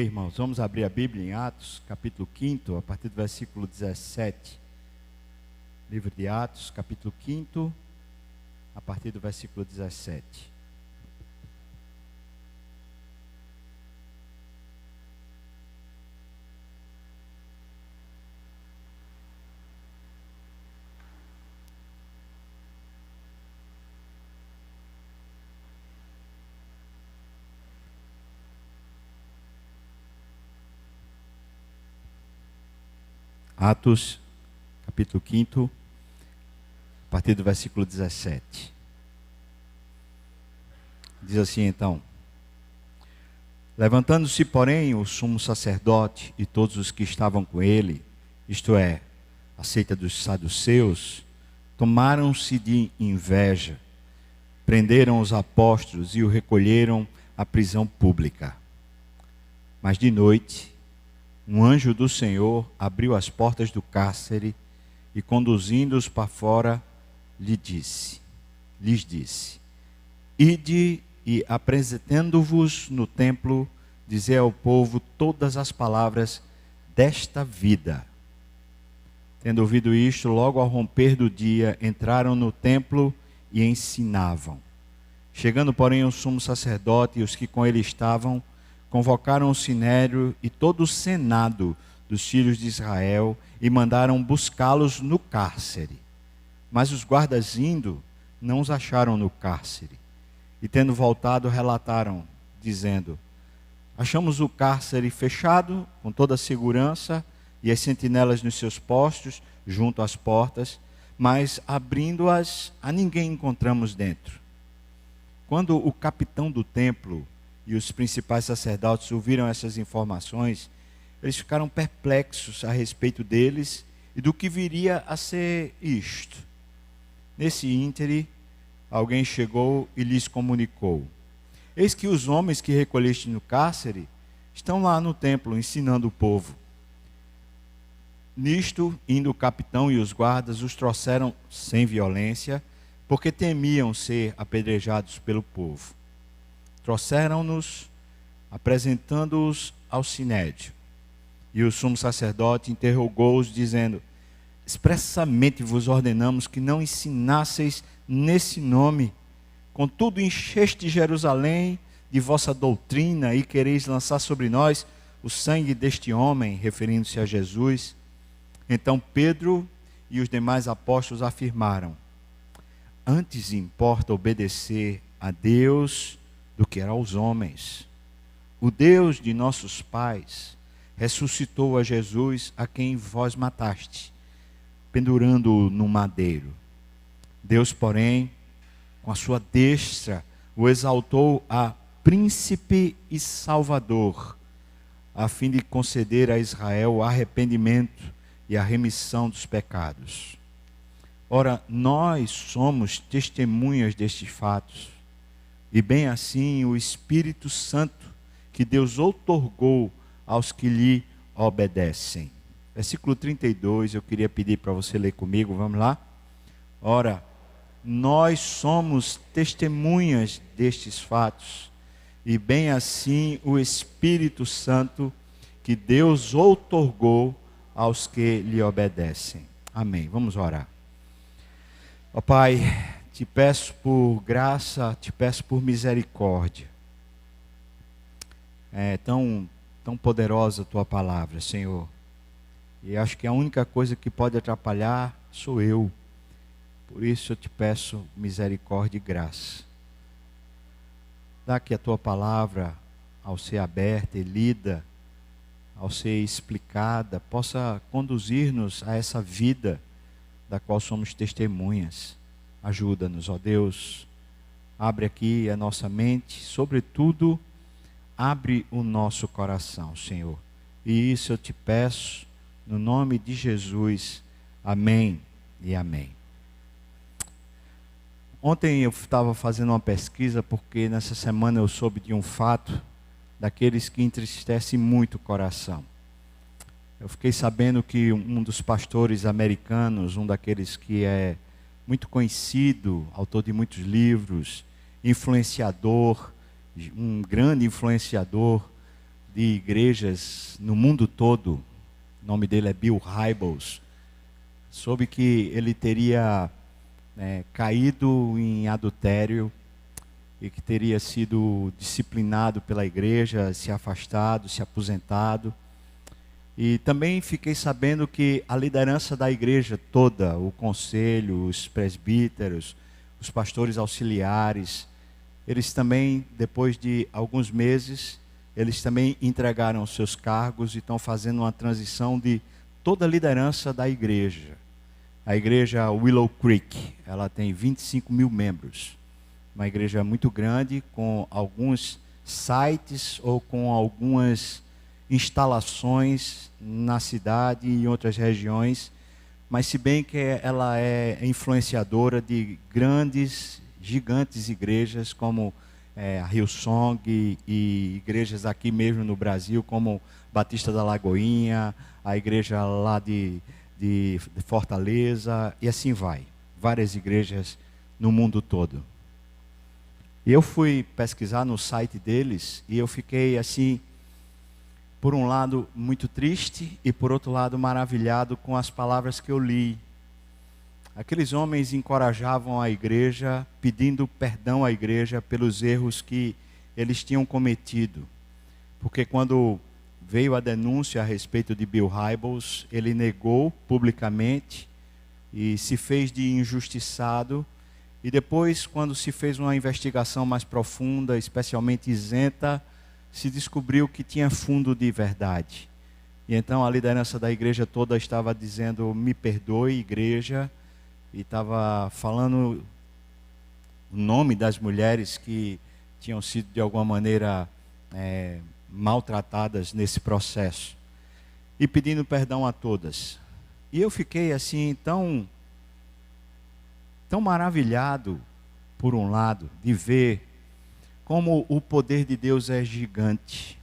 Irmãos, vamos abrir a Bíblia em Atos, capítulo 5, a partir do versículo 17. Livro de Atos, capítulo 5, a partir do versículo 17. Atos, capítulo 5, a partir do versículo 17. Diz assim então: levantando-se, porém, o sumo sacerdote e todos os que estavam com ele, isto é, a seita dos saduceus, tomaram-se de inveja, prenderam os apóstolos e o recolheram à prisão pública. Mas de noite, um anjo do Senhor abriu as portas do cárcere e, conduzindo-os para fora, lhes disse: ide e, apresentando-vos no templo, dizei ao povo todas as palavras desta vida. Tendo ouvido isto, logo ao romper do dia, entraram no templo e ensinavam. Chegando, porém, o sumo sacerdote e os que com ele estavam, convocaram o sinédrio e todo o senado dos filhos de Israel e mandaram buscá-los no cárcere. Mas os guardas indo, não os acharam no cárcere. E tendo voltado, relataram, dizendo: achamos o cárcere fechado, com toda a segurança, e as sentinelas nos seus postos, junto às portas, mas abrindo-as, a ninguém encontramos dentro. Quando o capitão do templo e os principais sacerdotes ouviram essas informações, eles ficaram perplexos a respeito deles e do que viria a ser isto. Nesse íntere, alguém chegou e lhes comunicou: eis que os homens que recolheste no cárcere estão lá no templo ensinando o povo. Nisto, indo o capitão e os guardas, os trouxeram sem violência, porque temiam ser apedrejados pelo povo. Trouxeram-nos, apresentando-os ao sinédrio. E o sumo sacerdote interrogou-os, dizendo: expressamente vos ordenamos que não ensinasseis nesse nome. Contudo, encheste Jerusalém de vossa doutrina e quereis lançar sobre nós o sangue deste homem, referindo-se a Jesus. Então Pedro e os demais apóstolos afirmaram: antes importa obedecer a Deus do que aos homens. O Deus de nossos pais ressuscitou a Jesus, a quem vós mataste, pendurando-o no madeiro. Deus, porém, com a sua destra, o exaltou a príncipe e salvador, a fim de conceder a Israel o arrependimento e a remissão dos pecados. Ora, nós somos testemunhas destes fatos. E bem assim o Espírito Santo que Deus outorgou aos que lhe obedecem. Versículo 32, eu queria pedir para você ler comigo, vamos lá? Ora, nós somos testemunhas destes fatos, e bem assim o Espírito Santo que Deus outorgou aos que lhe obedecem. Amém. Vamos orar. Ó Pai, te peço por graça, te peço por misericórdia. É tão poderosa a tua palavra, Senhor. E acho que a única coisa que pode atrapalhar sou eu. Por isso eu te peço misericórdia e graça. Dá que a tua palavra, ao ser aberta e lida, ao ser explicada, possa conduzir-nos a essa vida da qual somos testemunhas. Ajuda-nos, ó Deus, abre aqui a nossa mente, sobretudo, abre o nosso coração, Senhor. E isso eu te peço, no nome de Jesus, amém e amém. Ontem eu estava fazendo uma pesquisa, porque nessa semana eu soube de um fato, daqueles que entristecem muito o coração. Eu fiquei sabendo que um dos pastores americanos, um daqueles que é muito conhecido, autor de muitos livros, influenciador, um grande influenciador de igrejas no mundo todo, o nome dele é Bill Hybels, soube que ele teria caído em adultério e que teria sido disciplinado pela igreja, se afastado, se aposentado. E também fiquei sabendo que a liderança da igreja toda, o conselho, os presbíteros, os pastores auxiliares, eles também, depois de alguns meses, eles também entregaram seus cargos e estão fazendo uma transição de toda a liderança da igreja. A igreja Willow Creek, ela tem 25 mil membros. Uma igreja muito grande, com alguns sites ou com algumas instalações na cidade e em outras regiões, mas se bem que ela é influenciadora de gigantes igrejas como a Hillsong e igrejas aqui mesmo no Brasil, como Batista da Lagoinha, a igreja lá de Fortaleza, e assim vai. Várias igrejas no mundo todo. E eu fui pesquisar no site deles e eu fiquei assim, por um lado muito triste e por outro lado maravilhado com as palavras que eu li. Aqueles homens encorajavam a igreja, pedindo perdão à igreja pelos erros que eles tinham cometido. Porque quando veio a denúncia a respeito de Bill Hybels, ele negou publicamente e se fez de injustiçado. E depois, quando se fez uma investigação mais profunda, especialmente isenta, se descobriu que tinha fundo de verdade. E então a liderança da igreja toda estava dizendo: me perdoe, igreja, e estava falando o nome das mulheres que tinham sido de alguma maneira maltratadas nesse processo, e pedindo perdão a todas. E eu fiquei assim tão maravilhado, por um lado, de ver como o poder de Deus é gigante,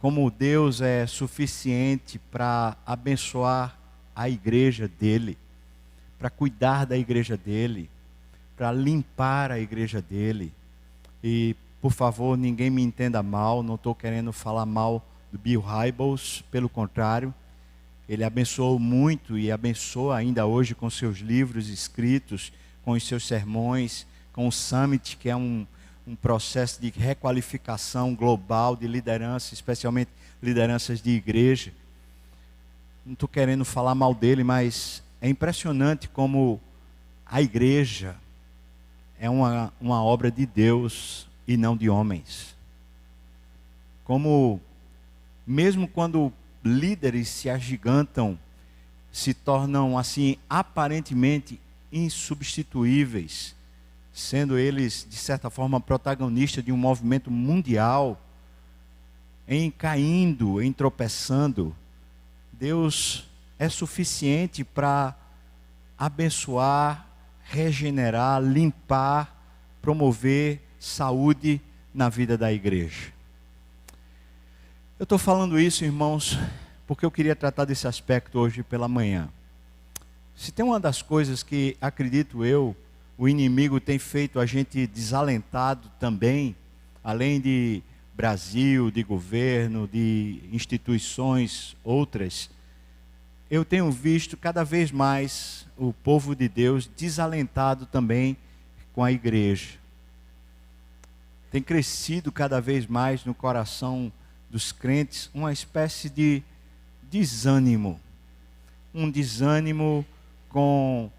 como Deus é suficiente para abençoar a igreja dele, para cuidar da igreja dele, para limpar a igreja dele. E, por favor, ninguém me entenda mal, não estou querendo falar mal do Bill Hybels, pelo contrário, ele abençoou muito e abençoa ainda hoje com seus livros escritos, com os seus sermões, com o Summit, que é um processo de requalificação global de liderança, especialmente lideranças de igreja. Não estou querendo falar mal dele, mas é impressionante como a igreja é uma obra de Deus e não de homens. Como, mesmo quando líderes se agigantam, se tornam assim aparentemente insubstituíveis, sendo eles, de certa forma, protagonistas de um movimento mundial, em caindo, em tropeçando, Deus é suficiente para abençoar, regenerar, limpar, promover saúde na vida da igreja. Eu estou falando isso, irmãos, porque eu queria tratar desse aspecto hoje pela manhã. Se tem uma das coisas que, acredito eu, o inimigo tem feito a gente desalentado também, além de Brasil, de governo, de instituições outras, eu tenho visto cada vez mais o povo de Deus desalentado também com a igreja. Tem crescido cada vez mais no coração dos crentes uma espécie de desânimo. Um desânimo com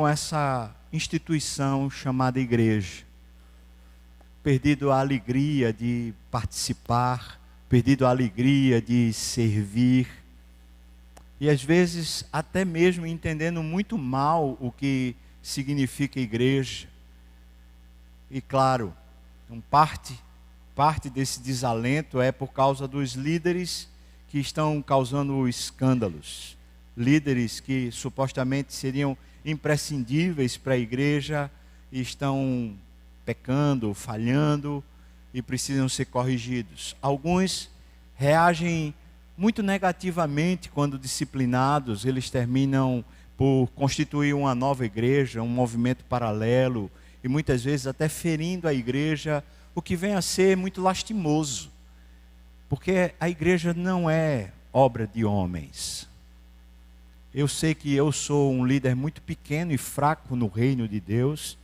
essa instituição chamada igreja. Perdido a alegria de participar, perdido a alegria de servir. E às vezes até mesmo entendendo muito mal o que significa igreja. E claro, parte desse desalento é por causa dos líderes que estão causando escândalos. Líderes que supostamente seriam imprescindíveis para a igreja e estão pecando, falhando e precisam ser corrigidos. Alguns reagem muito negativamente quando disciplinados, eles terminam por constituir uma nova igreja, um movimento paralelo e muitas vezes até ferindo a igreja, o que vem a ser muito lastimoso. Porque a igreja não é obra de homens. Eu sei que eu sou um líder muito pequeno e fraco no reino de Deus,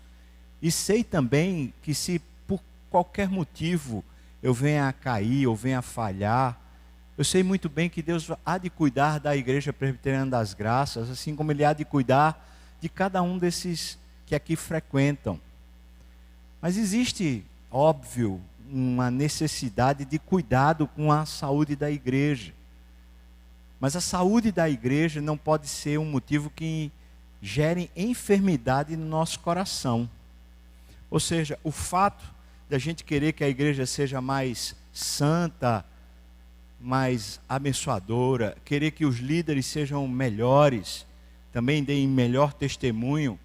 e sei também que se por qualquer motivo eu venha a cair ou venha a falhar, eu sei muito bem que Deus há de cuidar da Igreja Presbiteriana das Graças, assim como Ele há de cuidar de cada um desses que aqui frequentam. Mas existe, óbvio, uma necessidade de cuidado com a saúde da igreja. Mas a saúde da igreja não pode ser um motivo que gere enfermidade no nosso coração. Ou seja, o fato de a gente querer que a igreja seja mais santa, mais abençoadora, querer que os líderes sejam melhores, também deem melhor testemunho,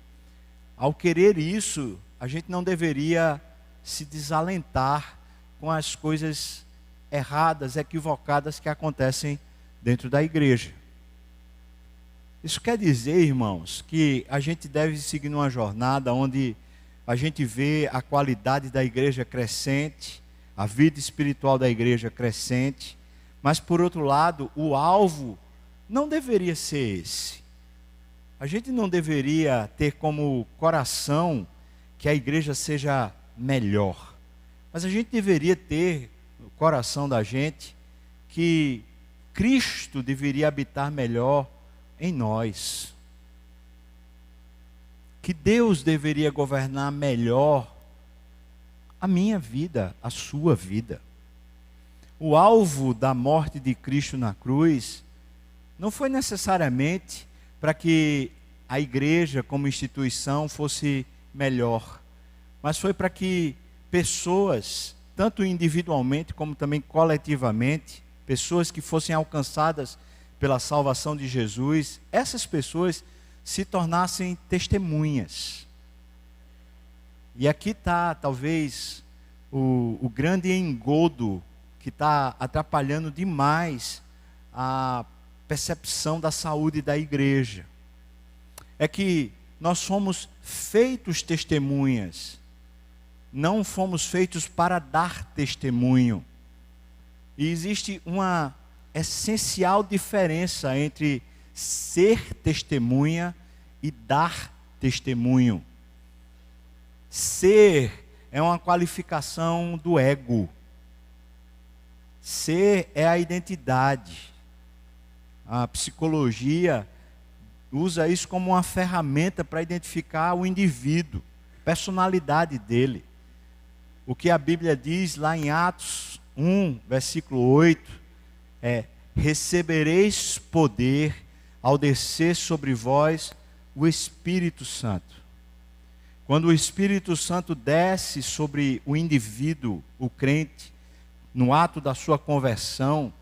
ao querer isso, a gente não deveria se desalentar com as coisas erradas, equivocadas que acontecem dentro da igreja. Isso quer dizer, irmãos, que a gente deve seguir numa jornada onde a gente vê a qualidade da igreja crescente, a vida espiritual da igreja crescente, mas por outro lado, o alvo não deveria ser esse. A gente não deveria ter como coração que a igreja seja melhor, mas a gente deveria ter no coração da gente que Cristo deveria habitar melhor em nós, que Deus deveria governar melhor a minha vida, a sua vida. O alvo da morte de Cristo na cruz não foi necessariamente para que a igreja como instituição fosse melhor, mas foi para que pessoas, tanto individualmente como também coletivamente, pessoas que fossem alcançadas pela salvação de Jesus, essas pessoas se tornassem testemunhas. E aqui está talvez o grande engodo que está atrapalhando demais a percepção da saúde da igreja. É que nós somos feitos testemunhas, não fomos feitos para dar testemunho. E existe uma essencial diferença entre ser testemunha e dar testemunho. Ser é uma qualificação do ego. Ser é a identidade. A psicologia usa isso como uma ferramenta para identificar o indivíduo, personalidade dele. O que a Bíblia diz lá em Atos 1, versículo 8, é: recebereis poder ao descer sobre vós o Espírito Santo. Quando o Espírito Santo desce sobre o indivíduo, o crente, no ato da sua conversão,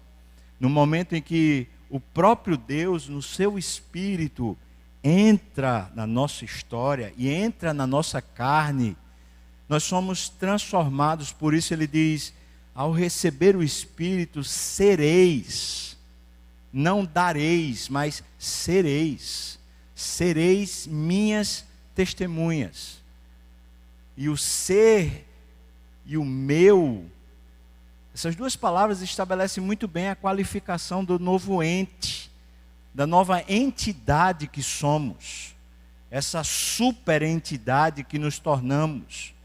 no momento em que o próprio Deus, no seu Espírito, entra na nossa história e entra na nossa carne, nós somos transformados. Por isso ele diz: ao receber o Espírito, sereis, não dareis, mas sereis, sereis minhas testemunhas. E o ser e o meu, essas duas palavras estabelecem muito bem a qualificação do novo ente, da nova entidade que somos, essa superentidade que nos tornamos,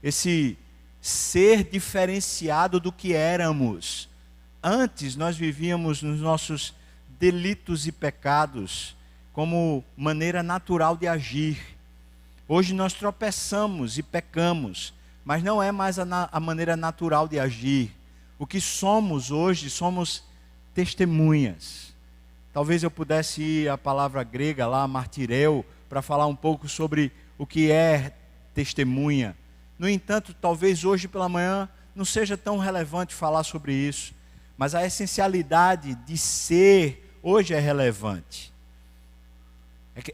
esse ser diferenciado do que éramos. Antes nós vivíamos nos nossos delitos e pecados como maneira natural de agir. Hoje nós tropeçamos e pecamos, mas não é mais a maneira natural de agir. O que somos hoje, somos testemunhas. Talvez eu pudesse ir à palavra grega lá, martireu, para falar um pouco sobre o que é testemunha. No entanto, talvez hoje pela manhã não seja tão relevante falar sobre isso, mas a essencialidade de ser hoje é relevante.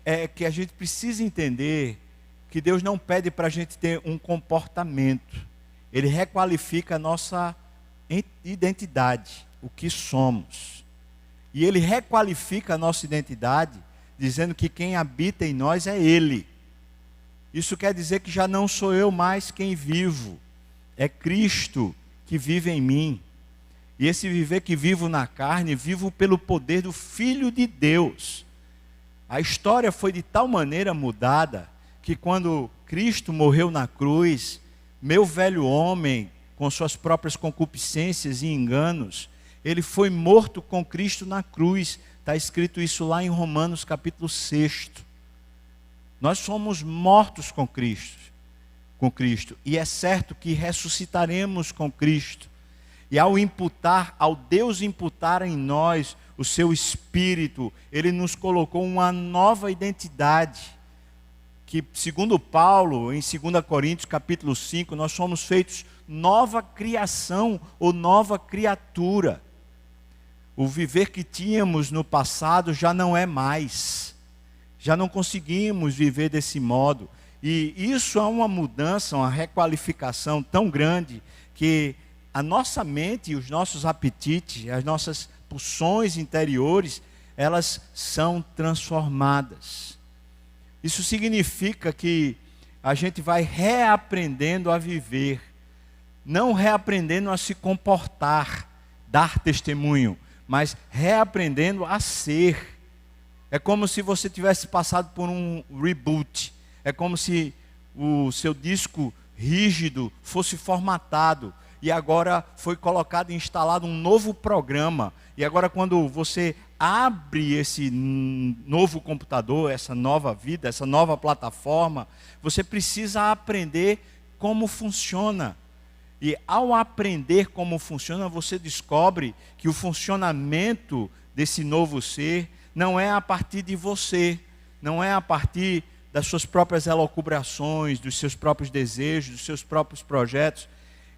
É que a gente precisa entender que Deus não pede para a gente ter um comportamento. Ele requalifica a nossa identidade, o que somos. E Ele requalifica a nossa identidade, dizendo que quem habita em nós é Ele. Isso quer dizer que já não sou eu mais quem vivo, é Cristo que vive em mim. E esse viver que vivo na carne, vivo pelo poder do Filho de Deus. A história foi de tal maneira mudada, que quando Cristo morreu na cruz, meu velho homem, com suas próprias concupiscências e enganos, ele foi morto com Cristo na cruz. Está escrito isso lá em Romanos capítulo 6. Nós somos mortos com Cristo. E é certo que ressuscitaremos com Cristo. E ao Deus imputar em nós o seu Espírito, Ele nos colocou uma nova identidade. Que segundo Paulo, em 2 Coríntios capítulo 5, nós somos feitos nova criação ou nova criatura. O viver que tínhamos no passado já não é mais. Já não conseguimos viver desse modo. E isso é uma mudança, uma requalificação tão grande que a nossa mente e os nossos apetites, as nossas pulsões interiores, elas são transformadas. Isso significa que a gente vai reaprendendo a viver, não reaprendendo a se comportar, dar testemunho, mas reaprendendo a ser. É como se você tivesse passado por um reboot. É como se o seu disco rígido fosse formatado e agora foi colocado e instalado um novo programa. E agora quando você abre esse novo computador, essa nova vida, essa nova plataforma, você precisa aprender como funciona. E ao aprender como funciona, você descobre que o funcionamento desse novo ser não é a partir de você, não é a partir das suas próprias elucubrações, dos seus próprios desejos, dos seus próprios projetos.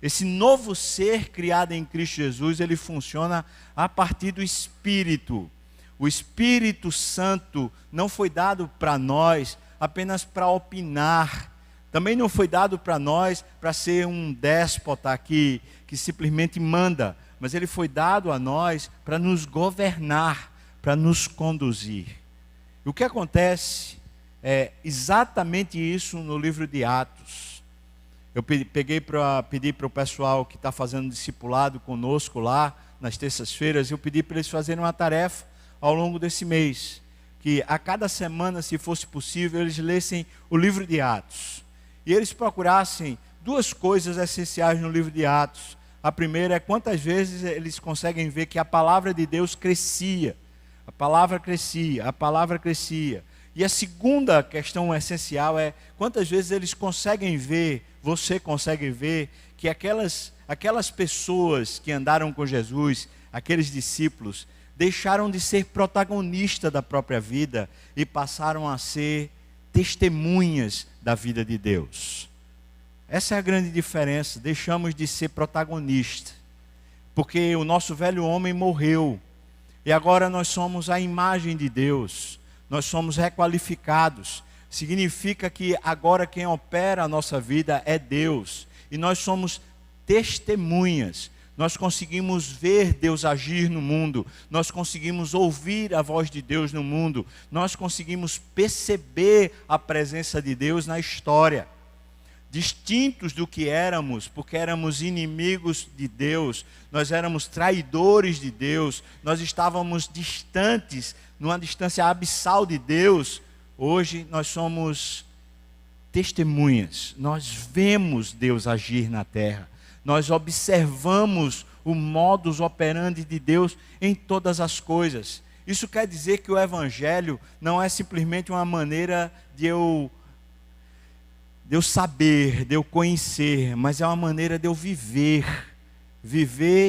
Esse novo ser criado em Cristo Jesus, ele funciona a partir do Espírito. O Espírito Santo não foi dado para nós apenas para opinar. Também não foi dado para nós para ser um déspota que simplesmente manda. Mas ele foi dado a nós para nos governar, para nos conduzir. E o que acontece é exatamente isso no livro de Atos. Eu peguei para pedir para o pessoal que está fazendo discipulado conosco lá, nas terças-feiras, eu pedi para eles fazerem uma tarefa ao longo desse mês. Que a cada semana, se fosse possível, eles lessem o livro de Atos. E eles procurassem duas coisas essenciais no livro de Atos. A primeira é quantas vezes eles conseguem ver que a palavra de Deus crescia. A palavra crescia, a palavra crescia. E a segunda questão essencial é quantas vezes eles conseguem ver, você consegue ver, que aquelas pessoas que andaram com Jesus, aqueles discípulos, deixaram de ser protagonistas da própria vida e passaram a ser testemunhas da vida de Deus. Essa é a grande diferença, deixamos de ser protagonistas, porque o nosso velho homem morreu, e agora nós somos a imagem de Deus. Nós somos requalificados. Significa que agora quem opera a nossa vida é Deus. E nós somos testemunhas. Nós conseguimos ver Deus agir no mundo. Nós conseguimos ouvir a voz de Deus no mundo. Nós conseguimos perceber a presença de Deus na história. Distintos do que éramos, porque éramos inimigos de Deus, nós éramos traidores de Deus, nós estávamos distantes, numa distância abissal de Deus. Hoje nós somos testemunhas, nós vemos Deus agir na terra, nós observamos o modus operandi de Deus em todas as coisas. Isso quer dizer que o Evangelho não é simplesmente uma maneira de eu saber, de eu conhecer, mas é uma maneira de eu viver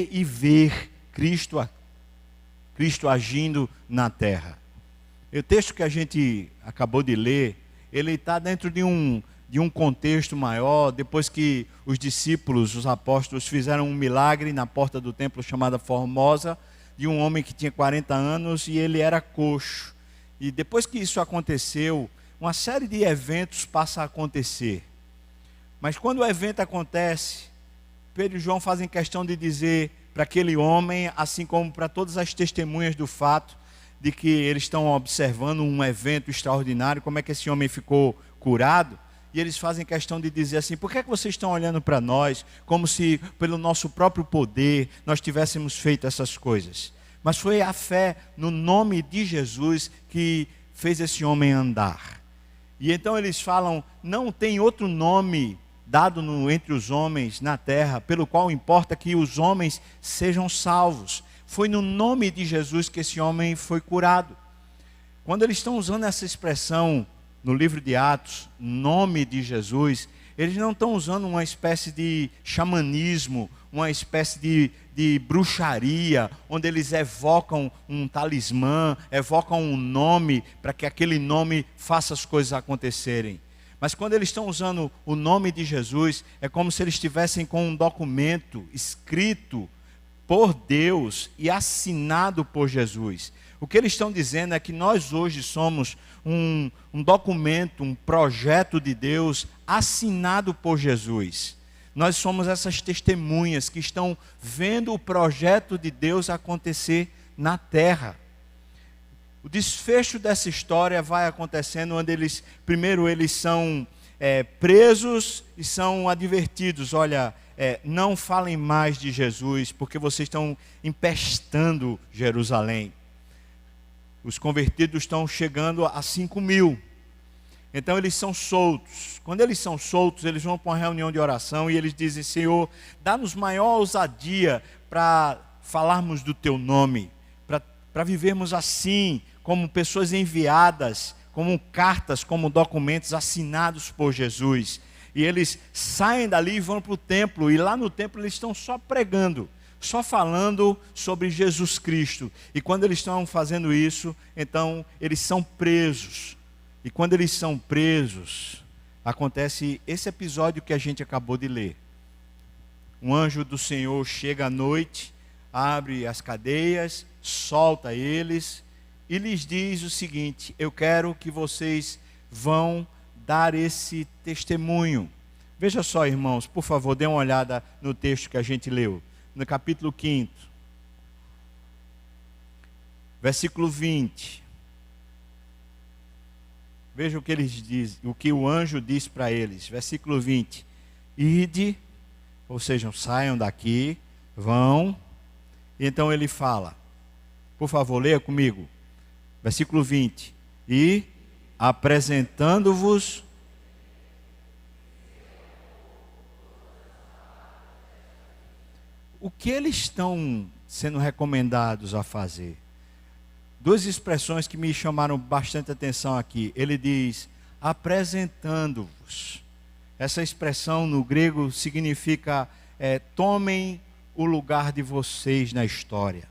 e ver Cristo agindo na terra. O texto que a gente acabou de ler, ele está dentro de um contexto maior, depois que os discípulos, os apóstolos, fizeram um milagre na porta do templo chamada Formosa, de um homem que tinha 40 anos e ele era coxo. E depois que isso aconteceu, uma série de eventos passa a acontecer. Mas quando o evento acontece, Pedro e João fazem questão de dizer para aquele homem, assim como para todas as testemunhas do fato, de que eles estão observando um evento extraordinário, como é que esse homem ficou curado. e eles fazem questão de dizer assim: por que é que vocês estão olhando para nós como se pelo nosso próprio poder nós tivéssemos feito essas coisas? Mas foi a fé no nome de Jesus que fez esse homem andar. E então eles falam: não tem outro nome dado entre os homens na terra, pelo qual importa que os homens sejam salvos. Foi no nome de Jesus que esse homem foi curado. Quando eles estão usando essa expressão no livro de Atos, nome de Jesus, eles não estão usando uma espécie de xamanismo, uma espécie de bruxaria, onde eles evocam um talismã, evocam um nome, para que aquele nome faça as coisas acontecerem. Mas quando eles estão usando o nome de Jesus, é como se eles estivessem com um documento escrito por Deus e assinado por Jesus. O que eles estão dizendo é que nós hoje somos um documento, um projeto de Deus assinado por Jesus. Nós somos essas testemunhas que estão vendo o projeto de Deus acontecer na terra. O desfecho dessa história vai acontecendo onde primeiro eles são presos e são advertidos: olha, não falem mais de Jesus, porque vocês estão empestando Jerusalém. Os convertidos estão chegando a 5.000. Então eles são soltos. Quando eles são soltos, eles vão para uma reunião de oração e eles dizem: Senhor, dá-nos maior ousadia para falarmos do Teu nome, para vivermos assim, como pessoas enviadas, como cartas, como documentos assinados por Jesus. E eles saem dali e vão para o templo, e lá no templo eles estão só pregando, só falando sobre Jesus Cristo. E quando eles estão fazendo isso, então eles são presos. E quando eles são presos, acontece esse episódio que a gente acabou de ler. Um anjo do Senhor chega à noite, abre as cadeias, solta eles e lhes diz o seguinte: eu quero que vocês vão dar esse testemunho. Veja só, irmãos, por favor, dê uma olhada no texto que a gente leu. No capítulo 5, versículo 20. Veja o que eles dizem, o que o anjo diz para eles. Versículo 20. Ide, ou seja, saiam daqui, vão. E então ele fala, por favor, leia comigo. Versículo 20. E apresentando-vos. O que eles estão sendo recomendados a fazer? Duas expressões que me chamaram bastante atenção aqui. Ele diz, apresentando-vos. Essa expressão no grego significa, tomem o lugar de vocês na história.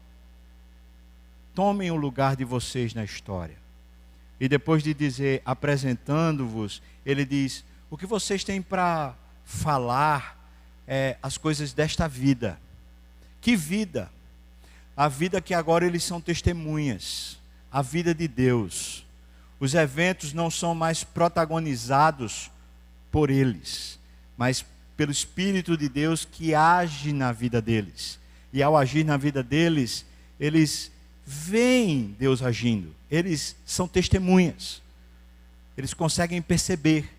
Tomem o lugar de vocês na história. E depois de dizer, apresentando-vos, ele diz, o que vocês têm para falar as coisas desta vida. Que vida? A vida que agora eles são testemunhas. A vida de Deus. Os eventos não são mais protagonizados por eles, mas pelo Espírito de Deus que age na vida deles. E ao agir na vida deles, eles veem Deus agindo. Eles são testemunhas. Eles conseguem perceber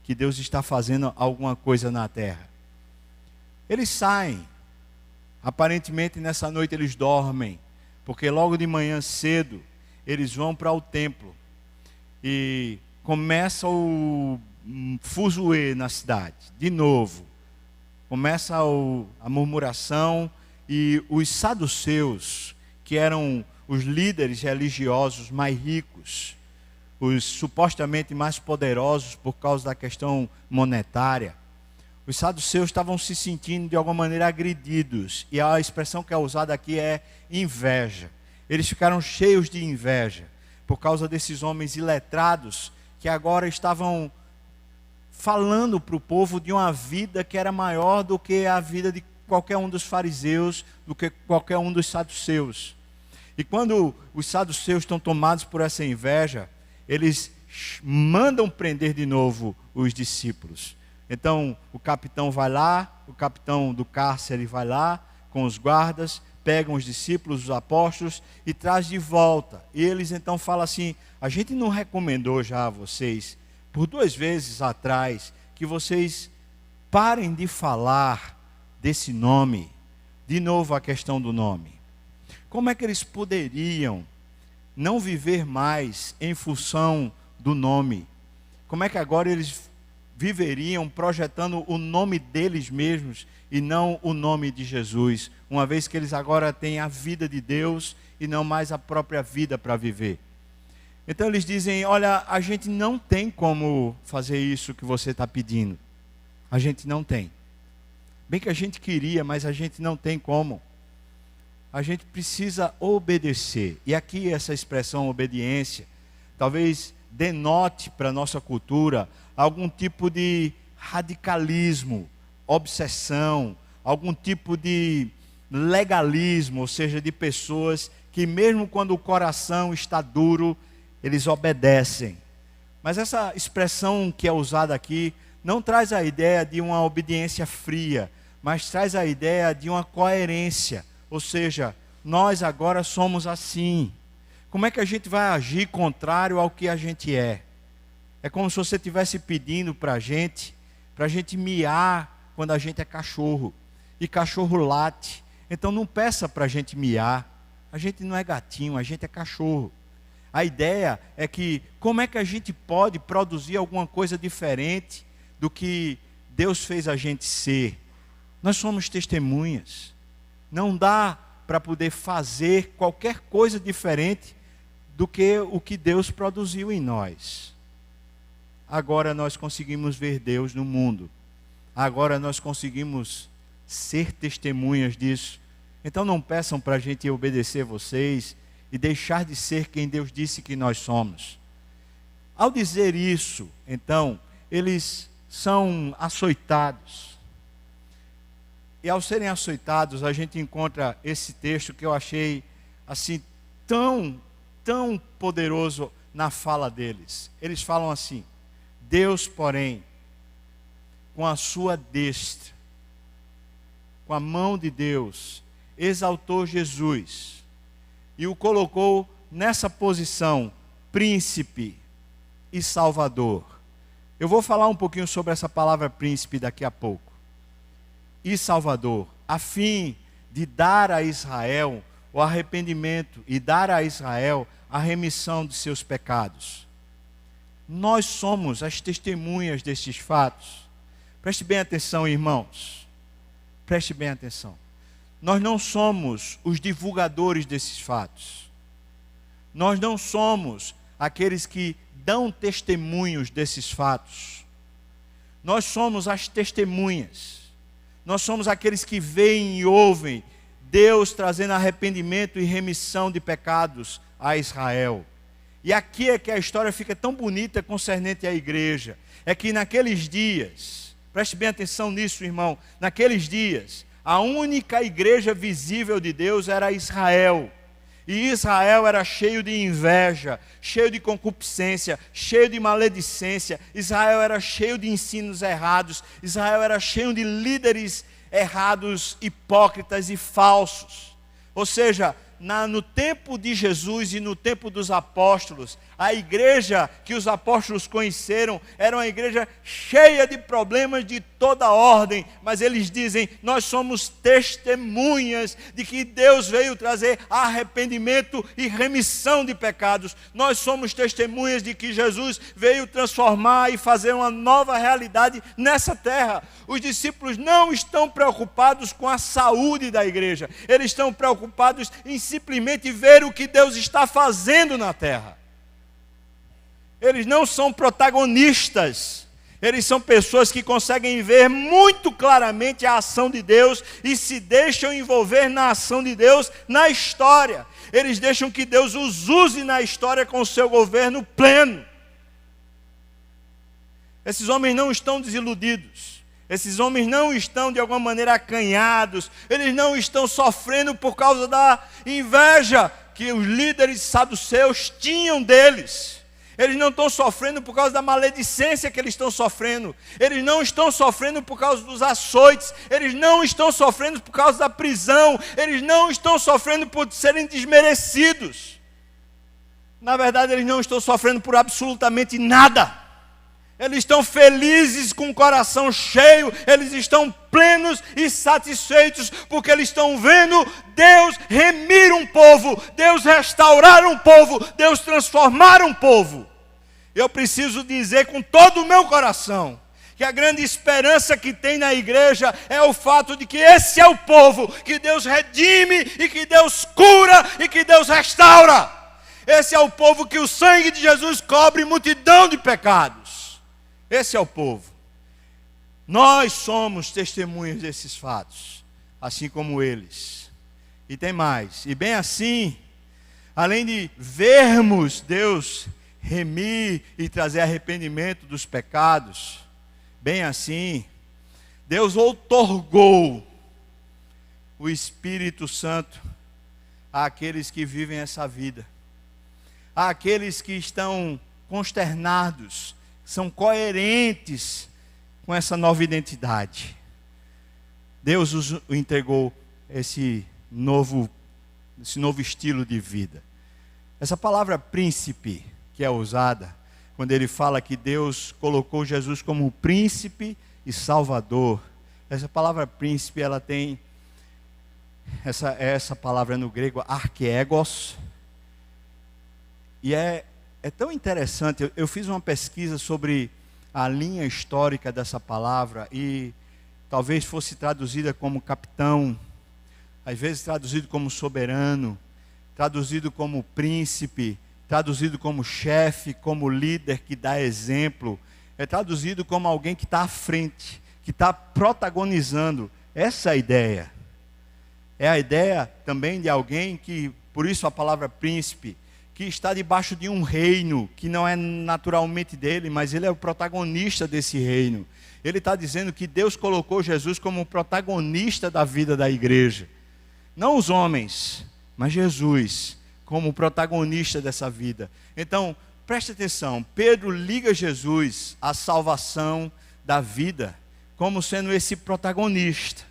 que Deus está fazendo alguma coisa na terra. Eles saem. Aparentemente nessa noite eles dormem, porque logo de manhã cedo eles vão para o templo e começa o fuzuê na cidade, de novo. Começa a murmuração e os saduceus, que eram os líderes religiosos mais ricos, os supostamente mais poderosos por causa da questão monetária, os saduceus estavam se sentindo de alguma maneira agredidos. E a expressão que é usada aqui é inveja. Eles ficaram cheios de inveja por causa desses homens iletrados que agora estavam falando para o povo de uma vida que era maior do que a vida de qualquer um dos fariseus, do que qualquer um dos saduceus. E quando os saduceus estão tomados por essa inveja, eles mandam prender de novo os discípulos. Então o capitão vai lá, o capitão do cárcere vai lá com os guardas, pegam os discípulos, os apóstolos e traz de volta. E eles então falam assim, a gente não recomendou já a vocês por 2 vezes atrás, que vocês parem de falar desse nome. De novo a questão do nome. Como é que eles poderiam não viver mais em função do nome? Como é que agora eles viveriam projetando o nome deles mesmos e não o nome de Jesus, uma vez que eles agora têm a vida de Deus e não mais a própria vida para viver? Então eles dizem: olha, a gente não tem como fazer isso que você está pedindo. A gente não tem. Bem que a gente queria, mas a gente não tem como. A gente precisa obedecer. E aqui essa expressão obediência talvez denote para a nossa cultura algum tipo de radicalismo, obsessão, algum tipo de legalismo, ou seja, de pessoas que mesmo quando o coração está duro, eles obedecem. Mas essa expressão que é usada aqui não traz a ideia de uma obediência fria, mas traz a ideia de uma coerência. Ou seja, nós agora somos assim. Como é que a gente vai agir contrário ao que a gente é? É como se você estivesse pedindo para a gente miar quando a gente é cachorro. E cachorro late. Então não peça para a gente miar. A gente não é gatinho, a gente é cachorro. A ideia é que como é que a gente pode produzir alguma coisa diferente do que Deus fez a gente ser? Nós somos testemunhas. Não dá para poder fazer qualquer coisa diferente do que o que Deus produziu em nós. Agora nós conseguimos ver Deus no mundo. Agora nós conseguimos ser testemunhas disso. Então não peçam para a gente obedecer vocês e deixar de ser quem Deus disse que nós somos. Ao dizer isso, então, eles são açoitados. E ao serem açoitados, a gente encontra esse texto que eu achei assim tão poderoso na fala deles. Eles falam assim: Deus, porém, com a sua destra, com a mão de Deus, exaltou Jesus e o colocou nessa posição, príncipe e salvador. Eu vou falar um pouquinho sobre essa palavra príncipe daqui a pouco. E salvador, a fim de dar a Israel o arrependimento e dar a Israel a remissão de seus pecados. Nós somos as testemunhas destes fatos. Preste bem atenção, irmãos. Preste bem atenção. Nós não somos os divulgadores desses fatos. Nós não somos aqueles que dão testemunhos desses fatos. Nós somos as testemunhas. Nós somos aqueles que veem e ouvem Deus trazendo arrependimento e remissão de pecados a Israel. E aqui é que a história fica tão bonita concernente à igreja. É que naqueles dias, preste bem atenção nisso, irmão, naqueles dias, a única igreja visível de Deus era Israel. E Israel era cheio de inveja, cheio de concupiscência, cheio de maledicência. Israel era cheio de ensinos errados. Israel era cheio de líderes errados, hipócritas e falsos. Ou seja, no tempo de Jesus e no tempo dos apóstolos, a igreja que os apóstolos conheceram era uma igreja cheia de problemas de toda ordem, mas eles dizem: nós somos testemunhas de que Deus veio trazer arrependimento e remissão de pecados. Nós somos testemunhas de que Jesus veio transformar e fazer uma nova realidade nessa terra. Os discípulos não estão preocupados com a saúde da igreja, eles estão preocupados em simplesmente ver o que Deus está fazendo na terra. Eles não são protagonistas, eles são pessoas que conseguem ver muito claramente a ação de Deus e se deixam envolver na ação de Deus na história. Eles deixam que Deus os use na história com o seu governo pleno. Esses homens não estão desiludidos. Esses homens não estão de alguma maneira acanhados. Eles não estão sofrendo por causa da inveja que os líderes saduceus tinham deles. Eles não estão sofrendo por causa da maledicência que eles estão sofrendo. Eles não estão sofrendo por causa dos açoites. Eles não estão sofrendo por causa da prisão. Eles não estão sofrendo por serem desmerecidos. Na verdade, eles não estão sofrendo por absolutamente nada. Eles estão felizes com o coração cheio, eles estão plenos e satisfeitos, porque eles estão vendo Deus remir um povo, Deus restaurar um povo, Deus transformar um povo. Eu preciso dizer com todo o meu coração, que a grande esperança que tem na igreja é o fato de que esse é o povo que Deus redime, e que Deus cura, e que Deus restaura. Esse é o povo que o sangue de Jesus cobre multidão de pecados. Esse é o povo. Nós somos testemunhas desses fatos, assim como eles. E tem mais. E bem assim, além de vermos Deus remir e trazer arrependimento dos pecados, bem assim, Deus outorgou o Espírito Santo àqueles que vivem essa vida, àqueles que estão consternados, são coerentes com essa nova identidade. Deus os entregou esse novo estilo de vida. Essa palavra príncipe que é usada, quando ele fala que Deus colocou Jesus como príncipe e salvador, essa palavra príncipe, ela tem essa palavra no grego arquegos, e é tão interessante. Eu fiz uma pesquisa sobre a linha histórica dessa palavra, e talvez fosse traduzida como capitão, às vezes traduzido como soberano, traduzido como príncipe, traduzido como chefe, como líder que dá exemplo, é traduzido como alguém que está à frente, que está protagonizando. Essa é a ideia. É a ideia também de alguém que, por isso a palavra príncipe, que está debaixo de um reino, que não é naturalmente dele, mas ele é o protagonista desse reino. Ele está dizendo que Deus colocou Jesus como protagonista da vida da igreja. Não os homens, mas Jesus como protagonista dessa vida. Então, preste atenção, Pedro liga Jesus à salvação da vida, como sendo esse protagonista.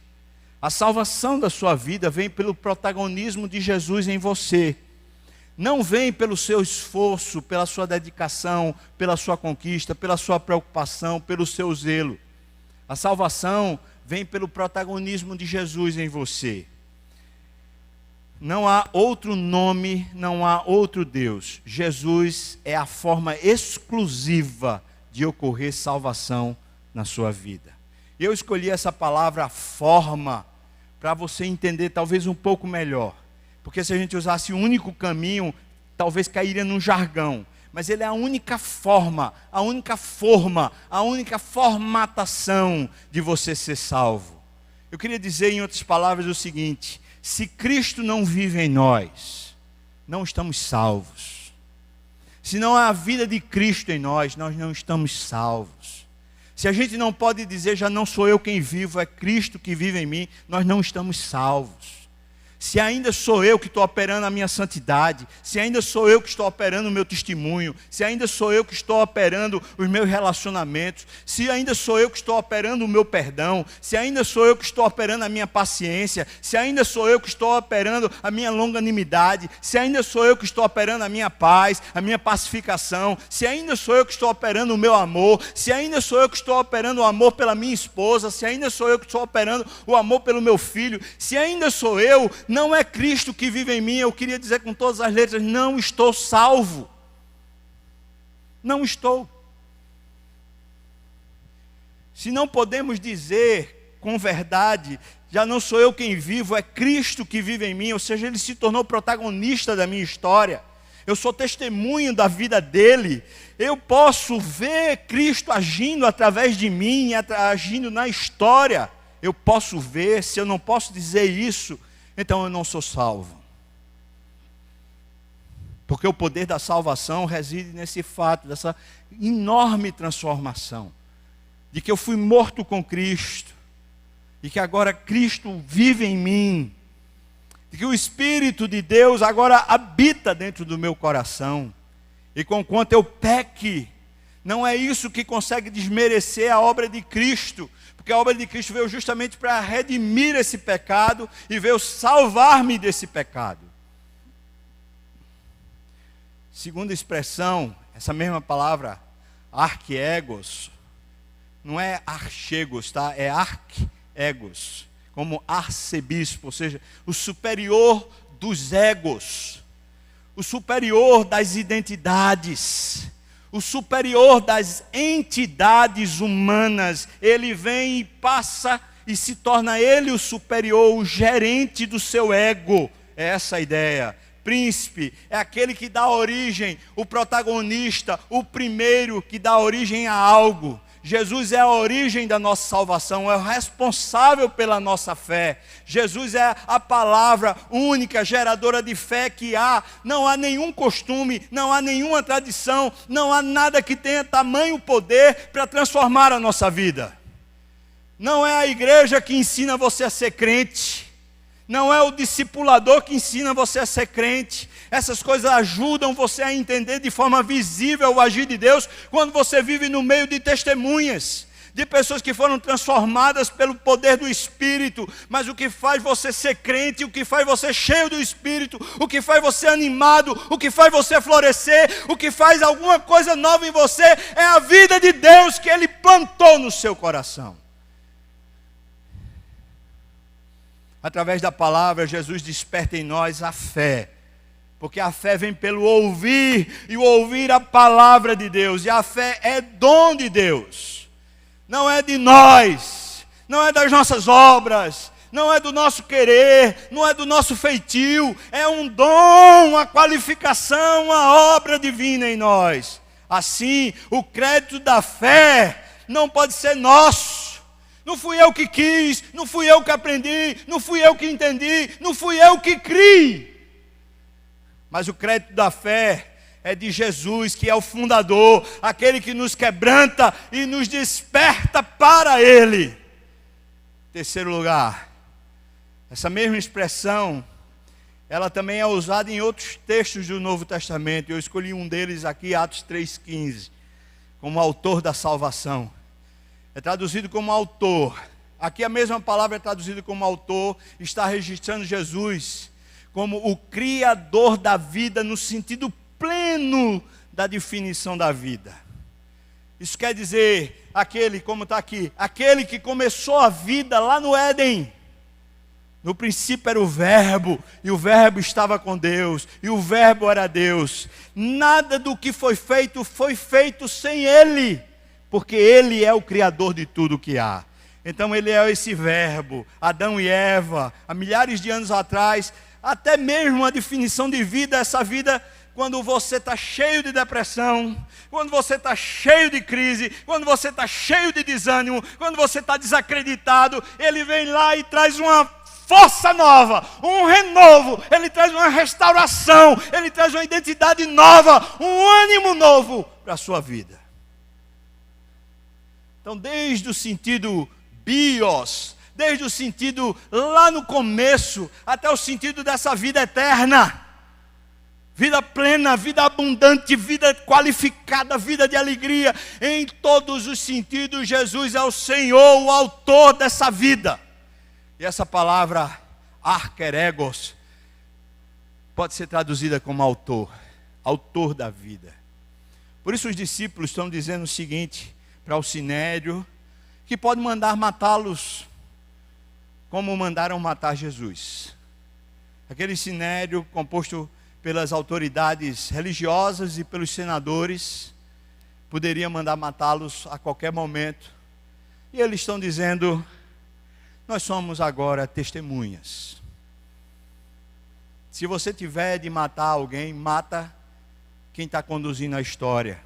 A salvação da sua vida vem pelo protagonismo de Jesus em você. Não vem pelo seu esforço, pela sua dedicação, pela sua conquista, pela sua preocupação, pelo seu zelo. A salvação vem pelo protagonismo de Jesus em você. Não há outro nome, não há outro Deus. Jesus é a forma exclusiva de ocorrer salvação na sua vida. Eu escolhi essa palavra forma para você entender talvez um pouco melhor. Porque se a gente usasse o único caminho, talvez cairia num jargão. Mas ele é a única forma, a única formatação de você ser salvo. Eu queria dizer em outras palavras o seguinte: se Cristo não vive em nós, não estamos salvos. Se não há a vida de Cristo em nós, nós não estamos salvos. Se a gente não pode dizer, já não sou eu quem vivo, é Cristo que vive em mim, nós não estamos salvos. Se ainda sou eu que estou operando a minha santidade, se ainda sou eu que estou operando o meu testemunho, se ainda sou eu que estou operando os meus relacionamentos, se ainda sou eu que estou operando o meu perdão, se ainda sou eu que estou operando a minha paciência, se ainda sou eu que estou operando a minha longanimidade, se ainda sou eu que estou operando a minha paz, a minha pacificação, se ainda sou eu que estou operando o meu amor, se ainda sou eu que estou operando o amor pela minha esposa, se ainda sou eu que estou operando o amor pelo meu filho, se ainda sou eu, não é Cristo que vive em mim. Eu queria dizer com todas as letras: não estou salvo. Não estou. Se não podemos dizer com verdade, já não sou eu quem vivo, é Cristo que vive em mim, ou seja, Ele se tornou protagonista da minha história, eu sou testemunho da vida dEle, eu posso ver Cristo agindo através de mim, agindo na história, eu posso ver. Se eu não posso dizer isso, então eu não sou salvo. Porque o poder da salvação reside nesse fato, dessa enorme transformação, de que eu fui morto com Cristo, e que agora Cristo vive em mim, de que o Espírito de Deus agora habita dentro do meu coração, e conquanto eu peque, não é isso que consegue desmerecer a obra de Cristo, porque a obra de Cristo veio justamente para redimir esse pecado e veio salvar-me desse pecado. Segunda expressão, essa mesma palavra, arquiegos, não é archegos, tá? É arquiegos, como arcebispo, ou seja, o superior dos egos, o superior das identidades, o superior das entidades humanas. Ele vem e passa e se torna ele o superior, o gerente do seu ego. É essa a ideia. Príncipe é aquele que dá origem, o protagonista, o primeiro que dá origem a algo. Jesus é a origem da nossa salvação, é o responsável pela nossa fé. Jesus é a palavra única, geradora de fé que há. Não há nenhum costume, não há nenhuma tradição, não há nada que tenha tamanho poder para transformar a nossa vida. Não é a igreja que ensina você a ser crente, não é o discipulador que ensina você a ser crente. Essas coisas ajudam você a entender de forma visível o agir de Deus quando você vive no meio de testemunhas, de pessoas que foram transformadas pelo poder do Espírito. Mas o que faz você ser crente, o que faz você cheio do Espírito, o que faz você animado, o que faz você florescer, o que faz alguma coisa nova em você, é a vida de Deus que Ele plantou no seu coração. Através da palavra, Jesus desperta em nós a fé. Porque a fé vem pelo ouvir, e o ouvir a palavra de Deus. E a fé é dom de Deus. Não é de nós, não é das nossas obras, não é do nosso querer, não é do nosso feitio. É um dom, uma qualificação, uma obra divina em nós. Assim, o crédito da fé não pode ser nosso. Não fui eu que quis, não fui eu que aprendi, não fui eu que entendi, não fui eu que criei. Mas o crédito da fé é de Jesus, que é o fundador, aquele que nos quebranta e nos desperta para Ele. Terceiro lugar, essa mesma expressão, ela também é usada em outros textos do Novo Testamento. Eu escolhi um deles aqui, Atos 3,15, como autor da salvação. É traduzido como autor. Aqui a mesma palavra é traduzida como autor, está registrando Jesus como o criador da vida no sentido pleno da definição da vida. Isso quer dizer, aquele, como está aqui, aquele que começou a vida lá no Éden. No princípio era o Verbo, e o Verbo estava com Deus, e o Verbo era Deus. Nada do que foi feito sem Ele, porque Ele é o criador de tudo que há. Então Ele é esse Verbo. Adão e Eva, há milhares de anos atrás, até mesmo a definição de vida, essa vida quando você está cheio de depressão, quando você está cheio de crise, quando você está cheio de desânimo, quando você está desacreditado, Ele vem lá e traz uma força nova, um renovo, Ele traz uma restauração, Ele traz uma identidade nova, um ânimo novo para a sua vida. Então, desde o sentido bios, desde o sentido lá no começo, até o sentido dessa vida eterna, vida plena, vida abundante, vida qualificada, vida de alegria, em todos os sentidos, Jesus é o Senhor, o autor dessa vida. E essa palavra, arqueregos, pode ser traduzida como autor, autor da vida. Por isso os discípulos estão dizendo o seguinte para o Sinédrio, que pode mandar matá-los, como mandaram matar Jesus. Aquele Sinédrio composto pelas autoridades religiosas e pelos senadores, poderia mandar matá-los a qualquer momento. E eles estão dizendo, nós somos agora testemunhas. Se você tiver de matar alguém, mata quem está conduzindo a história.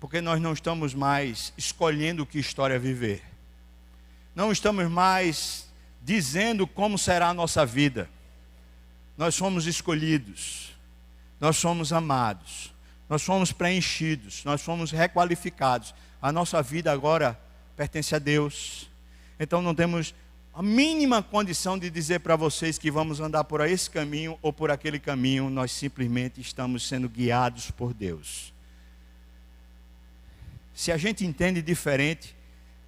Porque nós não estamos mais escolhendo que história viver. Não estamos mais dizendo como será a nossa vida. Nós somos escolhidos. Nós somos amados. Nós somos preenchidos. Nós somos requalificados. A nossa vida agora pertence a Deus. Então não temos a mínima condição de dizer para vocês que vamos andar por esse caminho ou por aquele caminho. Nós simplesmente estamos sendo guiados por Deus. Se a gente entende diferente,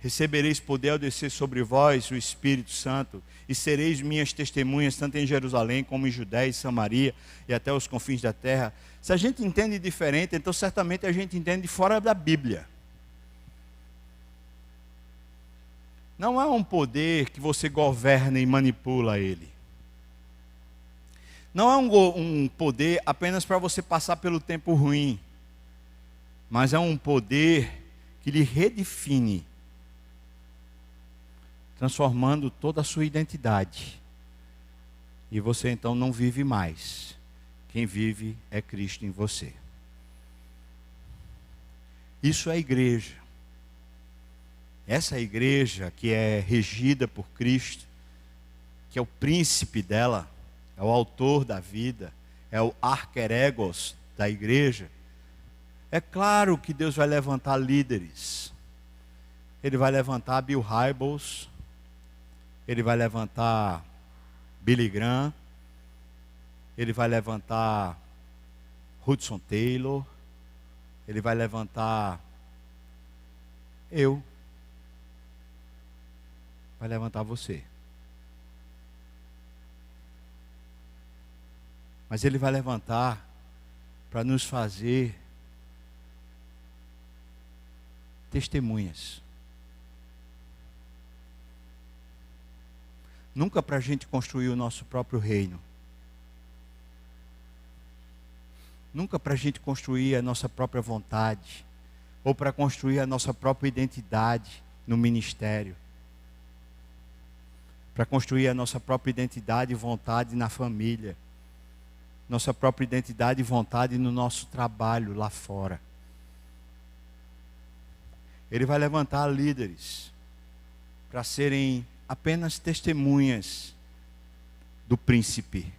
recebereis poder ao descer sobre vós o Espírito Santo, e sereis minhas testemunhas, tanto em Jerusalém como em Judéia e Samaria, e até os confins da terra. Se a gente entende diferente, então certamente a gente entende fora da Bíblia. Não é um poder que você governa e manipula ele. Não é um poder apenas para você passar pelo tempo ruim, mas é um poder que lhe redefine, transformando toda a sua identidade. E você então não vive mais. Quem vive é Cristo em você. Isso é a igreja. Essa igreja que é regida por Cristo, que é o príncipe dela, é o autor da vida, é o arqueregos da igreja. É claro que Deus vai levantar líderes. Ele vai levantar Bill Hybels, ele vai levantar Billy Graham, ele vai levantar Hudson Taylor, ele vai levantar eu, vai levantar você. Mas ele vai levantar para nos fazer testemunhas. Nunca para a gente construir o nosso próprio reino. Nunca para a gente construir a nossa própria vontade. Ou para construir a nossa própria identidade no ministério. Para construir a nossa própria identidade e vontade na família. Nossa própria identidade e vontade no nosso trabalho lá fora. Ele vai levantar líderes para serem apenas testemunhas do príncipe,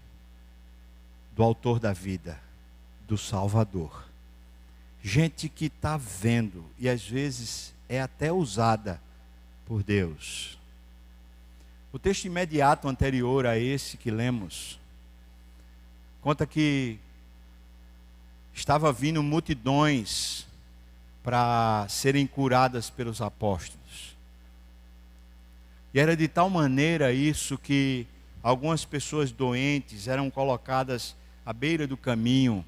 do autor da vida, do Salvador. Gente que está vendo e às vezes é até usada por Deus. O texto imediato anterior a esse que lemos conta que estava vindo multidões para serem curadas pelos apóstolos. E era de tal maneira isso que algumas pessoas doentes eram colocadas à beira do caminho,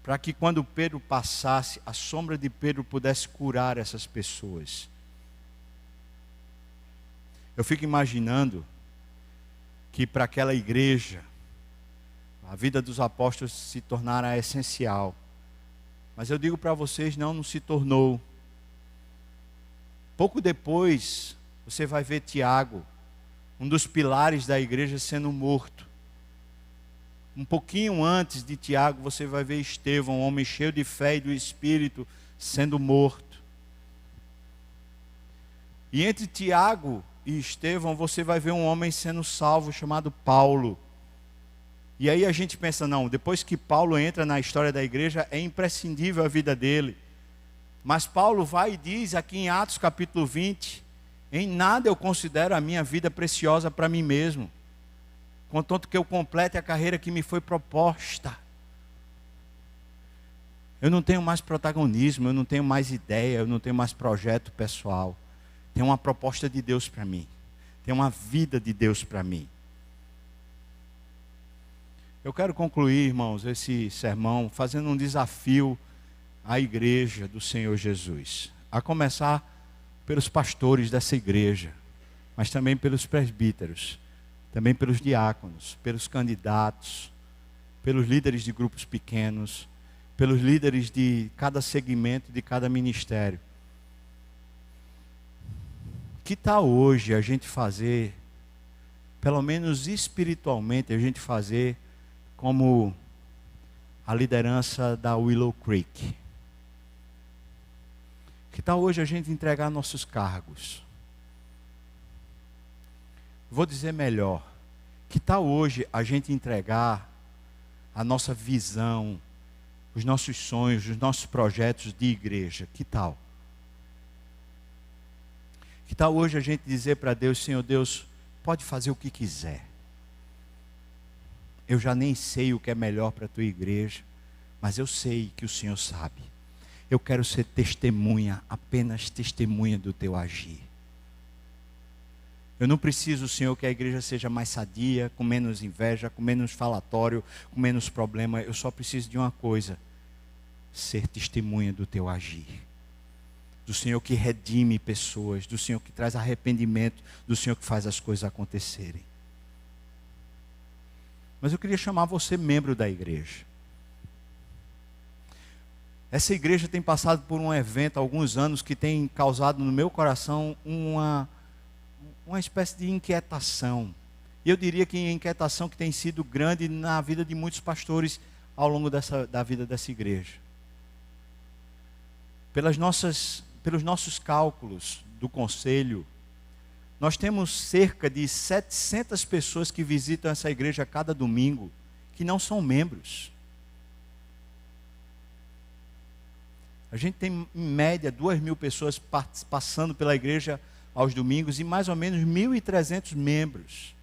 para que quando Pedro passasse, a sombra de Pedro pudesse curar essas pessoas. Eu fico imaginando que para aquela igreja, a vida dos apóstolos se tornara essencial. Mas eu digo para vocês, não se tornou. Pouco depois, você vai ver Tiago, um dos pilares da igreja, sendo morto. Um pouquinho antes de Tiago, você vai ver Estevão, um homem cheio de fé e do Espírito, sendo morto. E entre Tiago e Estevão, você vai ver um homem sendo salvo, chamado Paulo. E aí a gente pensa, não, depois que Paulo entra na história da igreja, é imprescindível a vida dele. Mas Paulo vai e diz aqui em Atos capítulo 20, em nada eu considero a minha vida preciosa para mim mesmo, contanto que eu complete a carreira que me foi proposta. Eu não tenho mais protagonismo, eu não tenho mais ideia, eu não tenho mais projeto pessoal. Tem uma proposta de Deus para mim. Tem uma vida de Deus para mim. Eu quero concluir, irmãos, esse sermão fazendo um desafio à igreja do Senhor Jesus. A começar pelos pastores dessa igreja, mas também pelos presbíteros, também pelos diáconos, pelos candidatos, pelos líderes de grupos pequenos, pelos líderes de cada segmento, de cada ministério. Que tal hoje a gente fazer, pelo menos espiritualmente, a gente fazer como a liderança da Willow Creek? Que tal hoje a gente entregar nossos cargos? Vou dizer melhor. Que tal hoje a gente entregar a nossa visão, os nossos sonhos, os nossos projetos de igreja? Que tal? Que tal hoje a gente dizer para Deus, Senhor Deus, pode fazer o que quiser. Eu já nem sei o que é melhor para a tua igreja, mas eu sei que o Senhor sabe. Eu quero ser testemunha, apenas testemunha do teu agir. Eu não preciso, Senhor, que a igreja seja mais sadia, com menos inveja, com menos falatório, com menos problema. Eu só preciso de uma coisa: ser testemunha do teu agir. Do Senhor que redime pessoas, do Senhor que traz arrependimento, do Senhor que faz as coisas acontecerem. Mas eu queria chamar você membro da igreja. Essa igreja tem passado por um evento há alguns anos que tem causado no meu coração uma espécie de inquietação. E eu diria que inquietação que tem sido grande na vida de muitos pastores ao longo da vida dessa igreja. Pelos nossos cálculos do conselho, nós temos cerca de 700 pessoas que visitam essa igreja a cada domingo, que não são membros. A gente tem, em média, 2.000 pessoas passando pela igreja aos domingos e mais ou menos 1.300 membros.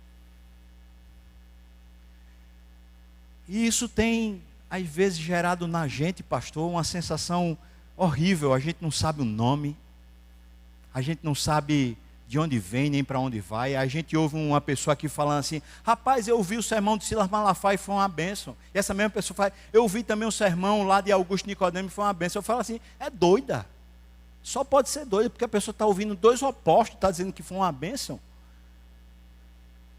E isso tem, às vezes, gerado na gente, pastor, uma sensação horrível. A gente não sabe o nome, a gente não sabe de onde vem, nem para onde vai. A gente ouve uma pessoa aqui falando assim: rapaz, eu ouvi o sermão de Silas Malafaia e foi uma bênção. E essa mesma pessoa fala: eu ouvi também o sermão lá de Augusto Nicodemo e foi uma bênção. Eu falo assim: é doida. Só pode ser doida, porque a pessoa está ouvindo dois opostos, está dizendo que foi uma bênção.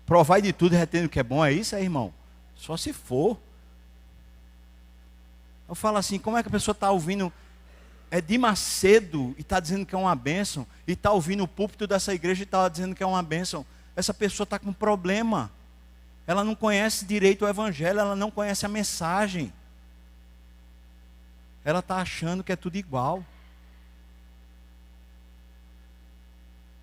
Provai de tudo e retendo o que é bom, é isso, irmão? Só se for. Eu falo assim: como é que a pessoa está ouvindo de Macedo e está dizendo que é uma bênção, e está ouvindo o púlpito dessa igreja e está dizendo que é uma bênção? Essa pessoa está com problema. Ela não conhece direito o evangelho, ela não conhece a mensagem. Ela está achando que é tudo igual.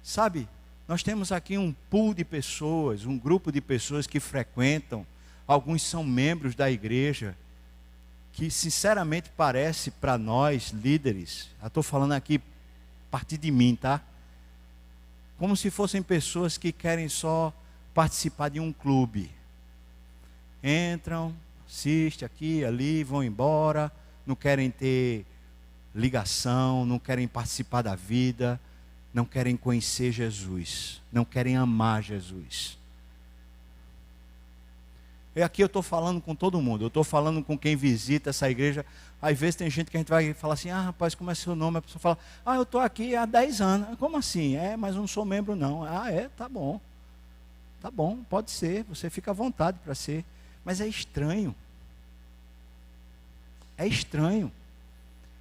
Sabe, nós temos aqui um pool de pessoas, um grupo de pessoas que frequentam, alguns são membros da igreja, que sinceramente parece para nós, líderes, eu estou falando aqui a partir de mim, tá? Como se fossem pessoas que querem só participar de um clube. Entram, assistem aqui, ali, vão embora, não querem ter ligação, não querem participar da vida, não querem conhecer Jesus, não querem amar Jesus. E aqui eu estou falando com todo mundo, eu estou falando com quem visita essa igreja. Às vezes tem gente que a gente vai falar assim: ah, rapaz, como é seu nome? A pessoa fala: ah, eu estou aqui há 10 anos. Como assim? Mas eu não sou membro não. Ah, tá bom. Tá bom, pode ser, você fica à vontade para ser. Mas é estranho. É estranho.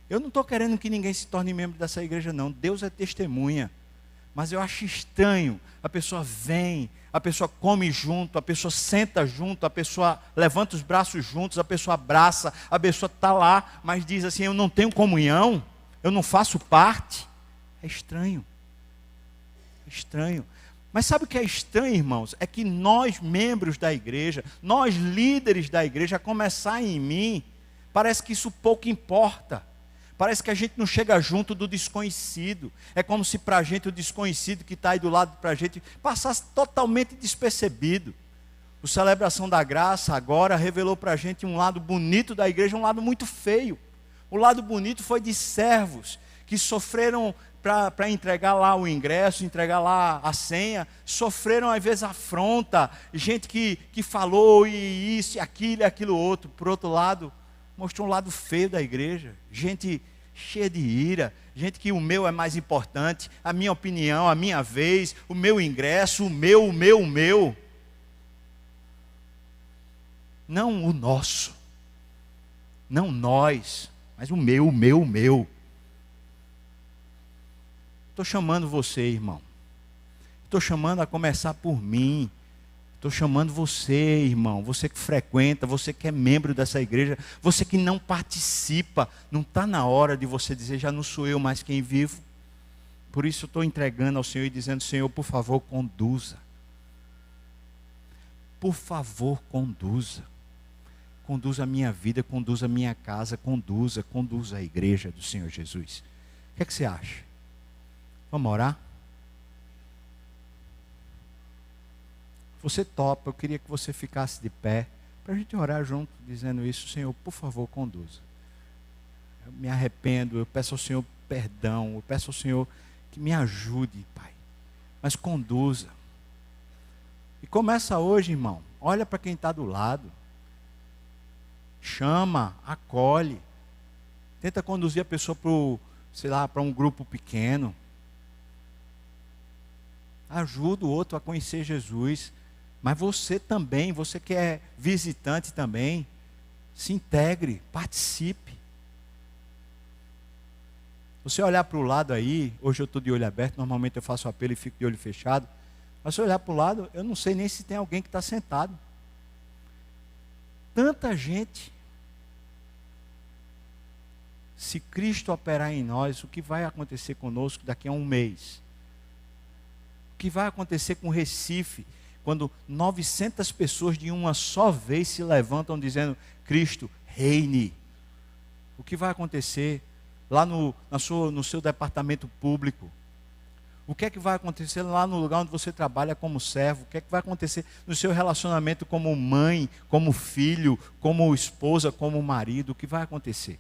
Eu não estou querendo que ninguém se torne membro dessa igreja não. Deus é testemunha. Mas eu acho estranho, a pessoa vem, a pessoa come junto, a pessoa senta junto, a pessoa levanta os braços juntos, a pessoa abraça, a pessoa está lá, mas diz assim: eu não tenho comunhão, eu não faço parte. É estranho. É estranho. Mas sabe o que é estranho, irmãos? É que nós, membros da igreja, nós líderes da igreja, a começar em mim, parece que isso pouco importa. Parece que a gente não chega junto do desconhecido. É como se para a gente o desconhecido que está aí do lado para a gente passasse totalmente despercebido. O Celebração da Graça agora revelou para a gente um lado bonito da igreja, um lado muito feio. O lado bonito foi de servos que sofreram para entregar lá o ingresso, entregar lá a senha, sofreram às vezes afronta, gente que falou e isso, e aquilo outro. Por outro lado, mostrou um lado feio da igreja, gente cheia de ira, gente que o meu é mais importante, a minha opinião, a minha vez, o meu ingresso, o meu. Não o nosso, não nós, mas o meu. Estou chamando você, irmão, estou chamando a começar por mim. Estou chamando você, irmão, você que frequenta, você que é membro dessa igreja, você que não participa. Não está na hora de você dizer: já não sou eu mais quem vivo. Por isso eu estou entregando ao Senhor e dizendo: Senhor, por favor, conduza. Por favor, conduza. Conduza a minha vida, conduza a minha casa, conduza a igreja do Senhor Jesus. O que é que você acha? Vamos orar? Você topa, eu queria que você ficasse de pé, para a gente orar junto, dizendo isso: Senhor, por favor, conduza. Eu me arrependo, eu peço ao Senhor perdão, eu peço ao Senhor que me ajude, Pai. Mas conduza. E começa hoje, irmão. Olha para quem está do lado. Chama, acolhe. Tenta conduzir a pessoa para um grupo pequeno. Ajuda o outro a conhecer Jesus. Mas você também, você que é visitante também, se integre, participe. Você olhar para o lado aí, hoje eu estou de olho aberto, normalmente eu faço apelo e fico de olho fechado. Mas se eu olhar para o lado, eu não sei nem se tem alguém que está sentado. Tanta gente. Se Cristo operar em nós, o que vai acontecer conosco daqui a um mês? O que vai acontecer com Recife, quando 900 pessoas de uma só vez se levantam dizendo, Cristo, reine? O que vai acontecer lá no seu departamento público? O que é que vai acontecer lá no lugar onde você trabalha como servo? O que é que vai acontecer no seu relacionamento como mãe, como filho, como esposa, como marido? O que vai acontecer?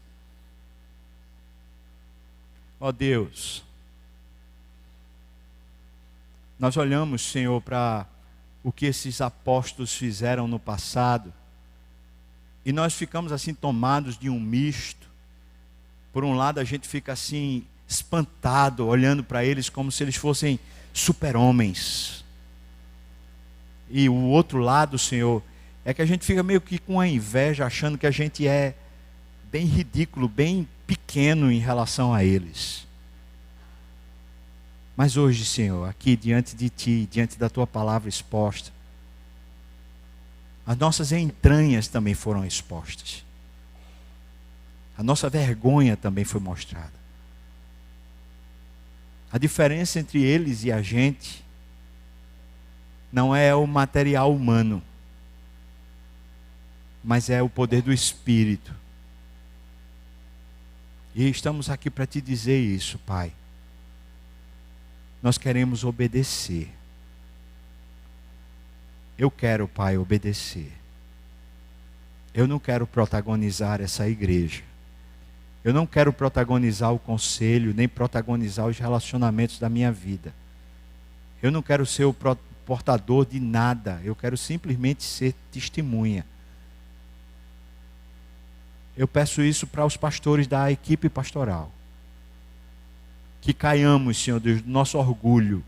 Ó Deus, nós olhamos, Senhor, para o que esses apóstolos fizeram no passado, e nós ficamos assim tomados de um misto. Por um lado a gente fica assim espantado, olhando para eles como se eles fossem super-homens. E o outro lado, Senhor, é que a gente fica meio que com a inveja, achando que a gente é bem ridículo, bem pequeno em relação a eles. Mas hoje, Senhor, aqui diante de Ti, diante da Tua palavra exposta, as nossas entranhas também foram expostas. A nossa vergonha também foi mostrada. A diferença entre eles e a gente não é o material humano, mas é o poder do Espírito. E estamos aqui para te dizer isso, Pai. Nós queremos obedecer. Eu quero, Pai, obedecer. Eu não quero protagonizar essa igreja. Eu não quero protagonizar o conselho, nem protagonizar os relacionamentos da minha vida. Eu não quero ser o portador de nada. Eu quero simplesmente ser testemunha. Eu peço isso para os pastores da equipe pastoral. Que caiamos, Senhor Deus, do nosso orgulho.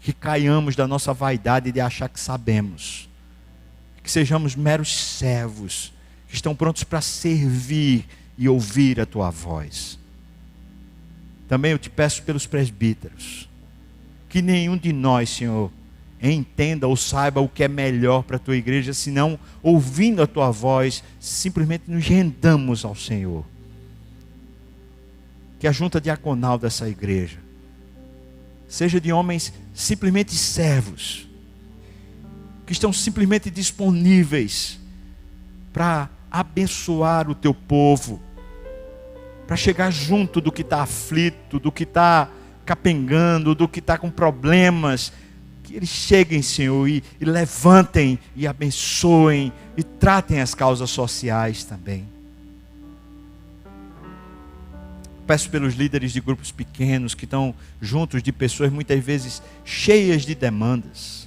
Que caiamos da nossa vaidade de achar que sabemos. Que sejamos meros servos, que estão prontos para servir e ouvir a Tua voz. Também eu te peço pelos presbíteros, que nenhum de nós, Senhor, entenda ou saiba o que é melhor para a Tua igreja, senão ouvindo a Tua voz, simplesmente nos rendamos ao Senhor. Que a junta diaconal dessa igreja seja de homens simplesmente servos, que estão simplesmente disponíveis para abençoar o Teu povo, para chegar junto do que está aflito, do que está capengando, do que está com problemas. Que eles cheguem, Senhor, e levantem e abençoem e tratem as causas sociais também. Peço pelos líderes de grupos pequenos que estão juntos de pessoas muitas vezes cheias de demandas.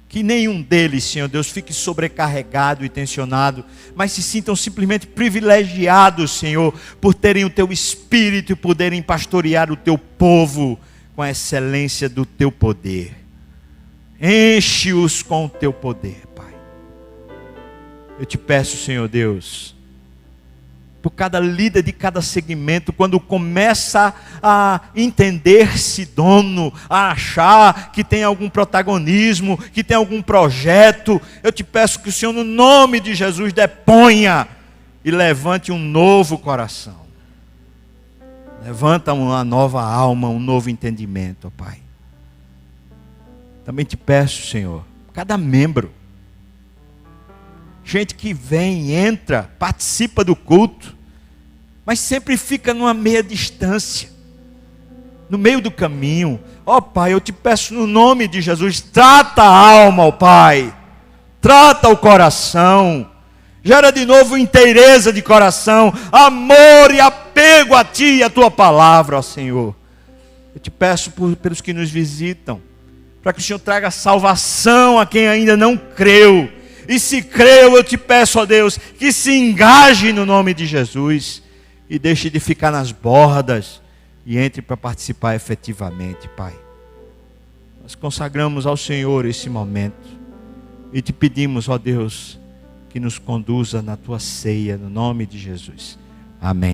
Que nenhum deles, Senhor Deus, fique sobrecarregado e tensionado, mas se sintam simplesmente privilegiados, Senhor, por terem o Teu Espírito e poderem pastorear o Teu povo com a excelência do Teu poder. Enche-os com o Teu poder, Pai. Eu te peço, Senhor Deus, por cada líder de cada segmento, quando começa a entender-se dono, a achar que tem algum protagonismo, que tem algum projeto, eu te peço que o Senhor, no nome de Jesus, deponha e levante um novo coração. Levanta uma nova alma, um novo entendimento, ó Pai. Também te peço, Senhor, cada membro, gente que vem, entra, participa do culto, mas sempre fica numa meia distância, no meio do caminho. Ó Pai, eu te peço no nome de Jesus, trata a alma, ó Pai, trata o coração. Gera de novo inteireza de coração, amor e apego a Ti e a Tua palavra, ó Senhor. Eu te peço pelos que nos visitam, para que o Senhor traga salvação a quem ainda não creu. E se creu, eu te peço, ó Deus, que se engaje no nome de Jesus e deixe de ficar nas bordas e entre para participar efetivamente, Pai. Nós consagramos ao Senhor esse momento e te pedimos, ó Deus, que nos conduza na Tua ceia, no nome de Jesus. Amém.